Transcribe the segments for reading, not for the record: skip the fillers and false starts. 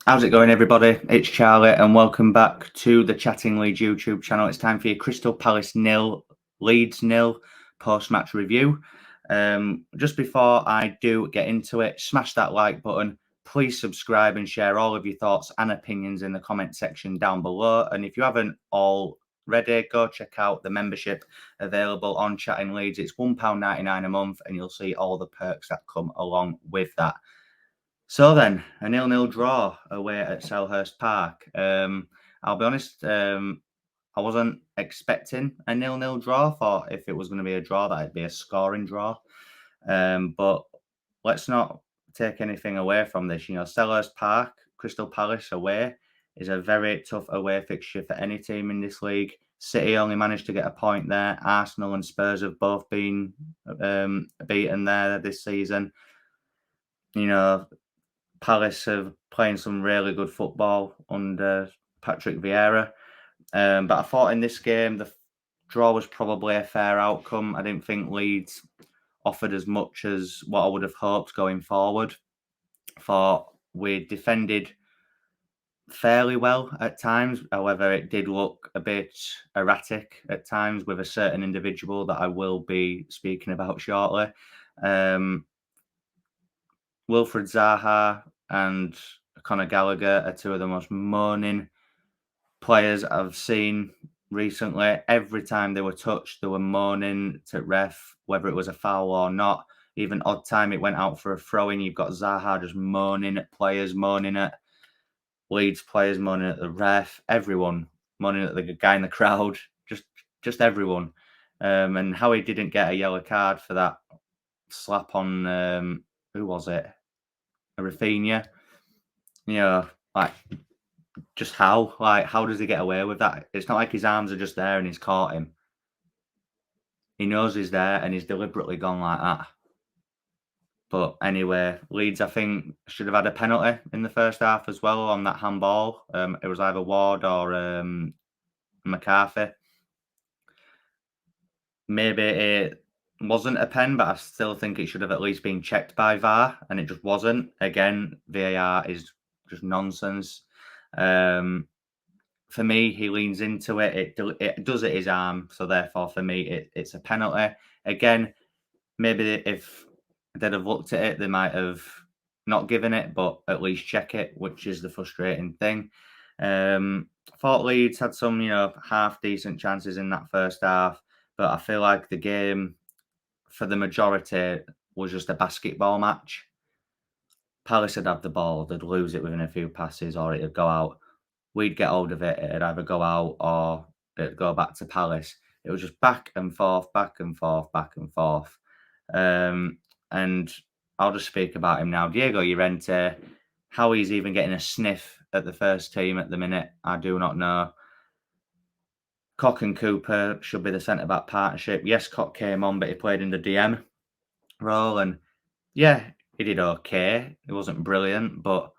How's it going, everybody? It's Charlie, and welcome back to the Chatting Leeds YouTube channel. It's time for your Crystal Palace nil, Leeds nil post-match review. Just before I do get into it, smash that like button. Please subscribe and share all of your thoughts and opinions in the comment section down below. And if you haven't already, go check out the membership available on Chatting Leeds. It's £1.99 a month, and you'll see all the perks that come along with that. So then, a 0-0 draw away at Selhurst Park. I'll be honest, I wasn't expecting a 0-0 draw. Thought if it was going to be a draw, that it'd be a scoring draw. But let's not take anything away from this. Selhurst Park, Crystal Palace away is a very tough away fixture for any team in this league. City only managed to get a point there. Arsenal and Spurs have both been beaten there this season. Palace are playing some really good football under Patrick Vieira. But I thought in this game, the draw was probably a fair outcome. I didn't think Leeds offered as much as what I would have hoped going forward. Thought we defended fairly well at times. However, it did look a bit erratic at times with a certain individual that I will be speaking about shortly. Wilfred Zaha and Conor Gallagher are two of the most moaning players I've seen recently. Every time they were touched, they were moaning to ref, whether it was a foul or not. Even odd time it went out for a throw-in. You've got Zaha just moaning at players, moaning at Leeds players, moaning at the ref, everyone moaning at the guy in the crowd, just everyone. And how he didn't get a yellow card for that slap on who was it? Rafinha, just how? How does he get away with that? It's not like his arms are just there and he's caught him. He knows he's there and he's deliberately gone like that. But anyway, Leeds, I think, should have had a penalty in the first half as well on that handball. It was either Ward or McCarthy. Maybe it wasn't a pen, but I still think it should have at least been checked by VAR, and it just wasn't. Again, VAR is just nonsense. For me, he leans into it. It does at his arm, so therefore, for me, it's a penalty. Again, maybe if they'd have looked at it, they might have not given it, but at least check it, which is the frustrating thing. Thought Leeds had some, half decent chances in that first half, but I feel like the game, for the majority, was just a basketball match. Palace would have the ball, they'd lose it within a few passes, or it'd go out. We'd get hold of it, it'd either go out or it'd go back to Palace. It was just back and forth, back and forth, back and forth. And I'll just speak about him now. Diego Llorente, how he's even getting a sniff at the first team at the minute, I do not know. Cock and Cooper should be the centre-back partnership. Yes, Cock came on, but he played in the DM role. And yeah, he did okay. It wasn't brilliant, but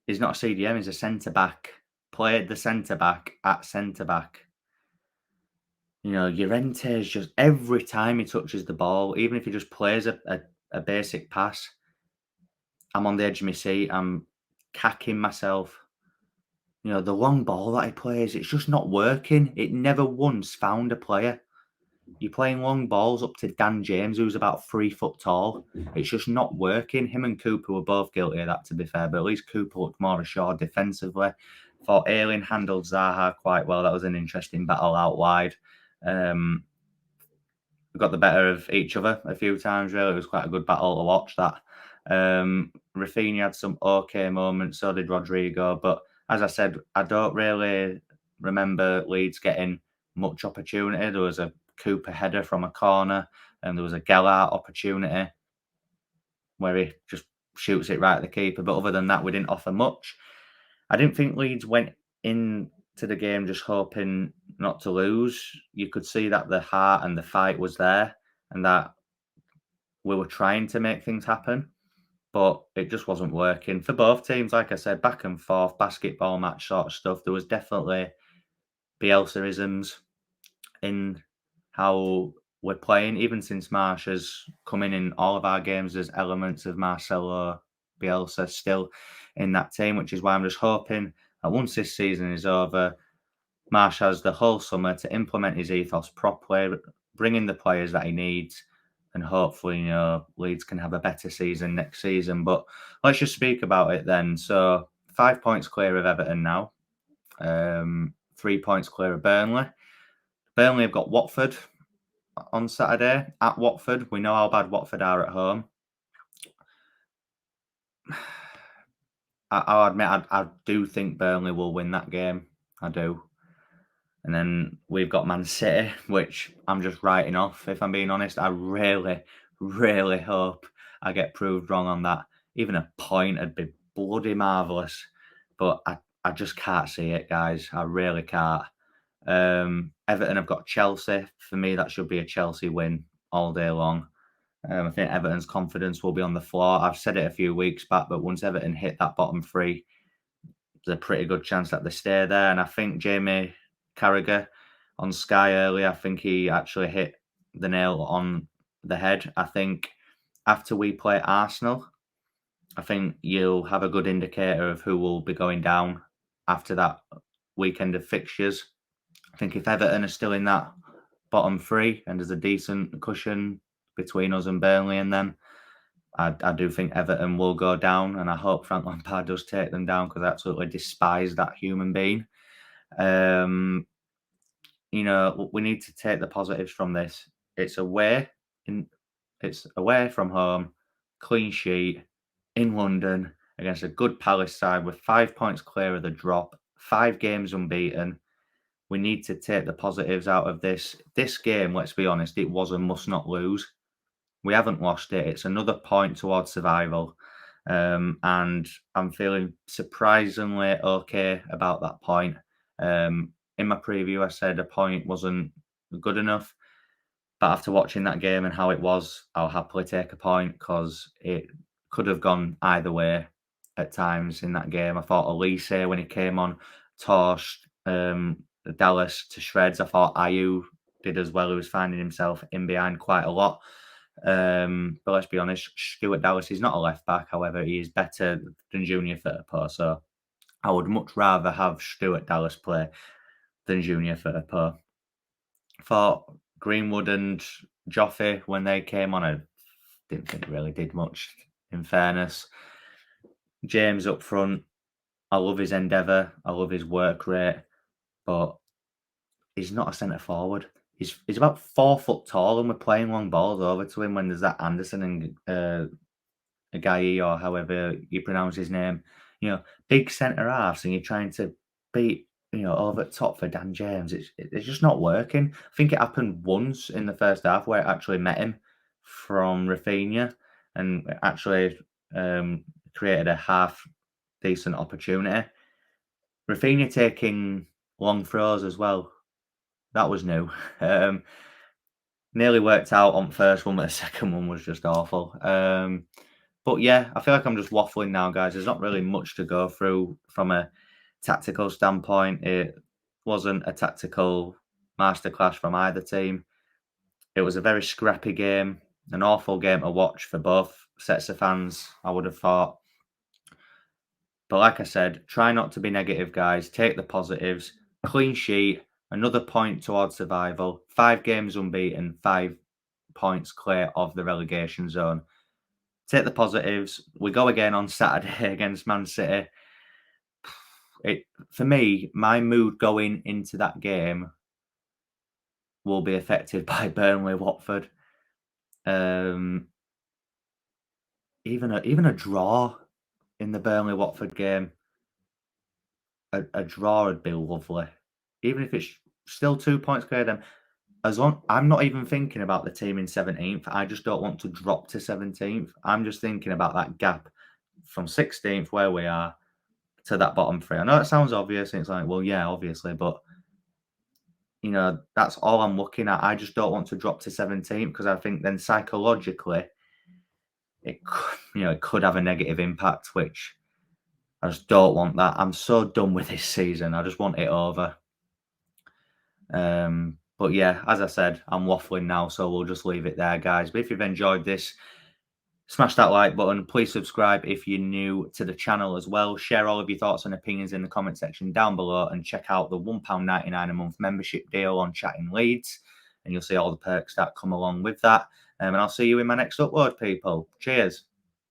he's not a CDM, he's a centre-back. Played the centre-back at centre-back. Llorente is just, every time he touches the ball, even if he just plays a basic pass, I'm on the edge of my seat. I'm cacking myself. The long ball that he plays, it's just not working. It never once found a player. You're playing long balls up to Dan James, who's about 3 foot tall. It's just not working. Him and Cooper were both guilty of that, to be fair, but at least Cooper looked more assured defensively. Thought Ayling handled Zaha quite well. That was an interesting battle out wide. We got the better of each other a few times, really. It was quite a good battle to watch that. Rafinha had some okay moments, so did Rodrigo. But as I said, I don't really remember Leeds getting much opportunity. There was a Cooper header from a corner, and there was a Gellart opportunity where he just shoots it right at the keeper. But other than that, we didn't offer much. I didn't think Leeds went into the game just hoping not to lose. You could see that the heart and the fight was there, and that we were trying to make things happen, but it just wasn't working for both teams. Like I said, back and forth, basketball match sort of stuff. There was definitely Bielsa-isms in how we're playing, even since Marsh has come in all of our games. There's elements of Marcelo Bielsa still in that team, which is why I'm just hoping that once this season is over, Marsh has the whole summer to implement his ethos properly, bring in the players that he needs, and hopefully, Leeds can have a better season next season. But let's just speak about it then. So 5 points clear of Everton now, 3 points clear of Burnley. Burnley have got Watford on Saturday at Watford. We know how bad Watford are at home. I'll admit, I do think Burnley will win that game. I do. And then we've got Man City, which I'm just writing off, if I'm being honest. I really, really hope I get proved wrong on that. Even a point would be bloody marvellous. But I just can't see it, guys. I really can't. Everton have got Chelsea. For me, that should be a Chelsea win all day long. I think Everton's confidence will be on the floor. I've said it a few weeks back, but once Everton hit that bottom three, there's a pretty good chance that they stay there. And I think Jamie Carragher on Sky earlier, I think he actually hit the nail on the head. I think after we play Arsenal, I think you'll have a good indicator of who will be going down after that weekend of fixtures. I think if Everton are still in that bottom three and there's a decent cushion between us and Burnley and them, I do think Everton will go down, and I hope Frank Lampard does take them down because I absolutely despise that human being. We need to take the positives from this. It's away from home, clean sheet in London against a good Palace side with 5 points clear of the drop, 5 games unbeaten. We need to take the positives out of this. This game, let's be honest, it was a must not lose. We haven't lost it. It's another point towards survival. And I'm feeling surprisingly okay about that point. In my preview, I said a point wasn't good enough. But after watching that game and how it was, I'll happily take a point because it could have gone either way at times in that game. I thought Elise, when he came on, torched Dallas to shreds. I thought Ayew did as well. He was finding himself in behind quite a lot. But let's be honest, Stuart Dallas is not a left back. However, he is better than Junior Firpo. So I would much rather have Stuart Dallas play than Junior Firpo. For Greenwood and Joffe, when they came on, I didn't think really did much, in fairness. James up front, I love his endeavour. I love his work rate. But he's not a centre forward. He's about 4 foot tall, and we're playing long balls over to him when there's that Anderson and Aguirre, or however you pronounce his name. Big centre halves, and you're trying to beat over the top for Dan James. It's just not working. I think it happened once in the first half where it actually met him from Rafinha and actually created a half decent opportunity. Rafinha taking long throws as well. That was new. Nearly worked out on first one, but the second one was just awful. But yeah, I feel like I'm just waffling now, guys. There's not really much to go through from a tactical standpoint. It wasn't a tactical masterclass from either team. It was a very scrappy game, an awful game to watch for both sets of fans, I would have thought. But like I said, try not to be negative, guys. Take the positives. Clean sheet, another point towards survival. 5 games unbeaten, 5 points clear of the relegation zone. Take the positives. We go again on Saturday against Man City. For me, my mood going into that game will be affected by Burnley Watford. Even a draw in the Burnley Watford game. A draw would be lovely. Even if it's still 2 points clear, then I'm not even thinking about the team in 17th. I just don't want to drop to 17th. I'm just thinking about that gap from 16th, where we are, to that bottom three. I know it sounds obvious, and it's like, well, yeah, obviously, but that's all I'm looking at. I just don't want to drop to 17th because I think then psychologically it could have a negative impact, which I just don't want that. I'm so done with this season. I just want it over. But yeah, as I said, I'm waffling now, so we'll just leave it there, guys. But if you've enjoyed this, Smash that like button. Please subscribe if you're new to the channel as well. Share all of your thoughts and opinions in the comment section down below, and check out the £1.99 a month membership deal on Chatting Leeds, and you'll see all the perks that come along with that. And I'll see you in my next upload, people. Cheers.